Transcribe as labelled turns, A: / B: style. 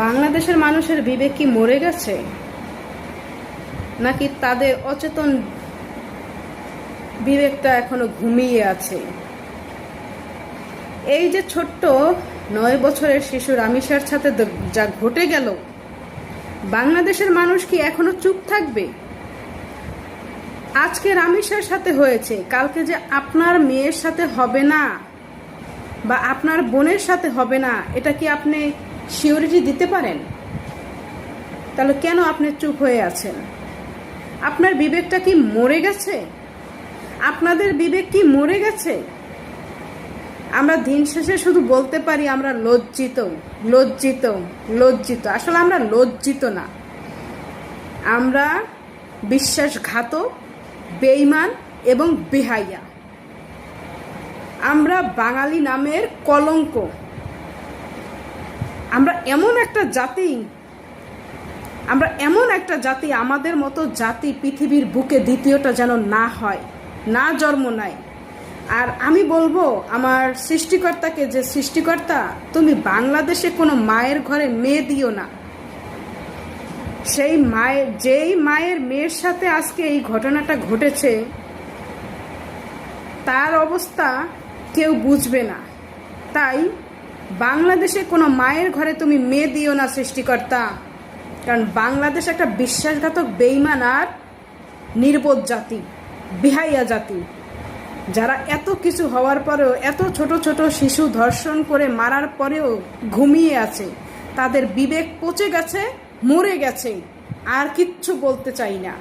A: বাংলাদেশের মানুষের বিবেক কি মরে গেছে, নাকি তাদের অচেতন বিবেকটা এখনো ঘুমিয়ে আছে? এই যে ছোট্ট 9 বছরের শিশু রামিসার সাথে যা ঘটে গেল, বাংলাদেশের মানুষ কি এখনো চুপ থাকবে? আজকে রামিসার সাথে হয়েছে, কালকে যে আপনার মেয়ের সাথে হবে না বা আপনার বোনের সাথে হবে না, এটা কি আপনি সিওরিটি দিতে পারেন? তাহলে কেন আপনি চুপ হয়ে আছেন? আপনার বিবেকটা কি মরে গেছে? আপনাদের বিবেক কি মরে গেছে? আমরা দিন শেষে শুধু বলতে পারি আমরা লজ্জিত, লজ্জিত, লজ্জিত। আসলে আমরা লজ্জিত না, আমরা বিশ্বাসঘাতক, বেঈমান এবং বেহাইয়া। আমরা বাঙালি নামের কলঙ্ক। আমরা এমন একটা জাতি, আমাদের মতো জাতি পৃথিবীর বুকে দ্বিতীয়টা যেন না হয়, না জন্ম নেয়। আর আমি বলবো আমার সৃষ্টিকর্তাকে, যে সৃষ্টিকর্তা, তুমি বাংলাদেশে কোনো মায়ের ঘরে মেয়ে দিও না। যেই মায়ের মেয়ের সাথে আজকে এই ঘটনাটা ঘটেছে, তার অবস্থা কেউ বুঝবে না। তাই বাংলাদেশে কোনো মায়ের ঘরে তুমি মেয়ে দিও না সৃষ্টিকর্তা, কারণ বাংলাদেশ একটা বিশ্বাসঘাতক, বেঈমান আর নির্বোধ জাতি, বেহাইয়া জাতি, যারা এত কিছু হওয়ার পরেও, এত ছোট ছোট শিশু ধর্ষণ করে মারার পরেও ঘুমিয়ে আছে। তাদের বিবেক পচে গেছে, মরে গেছে, আর কিচ্ছু বলতে চাই না।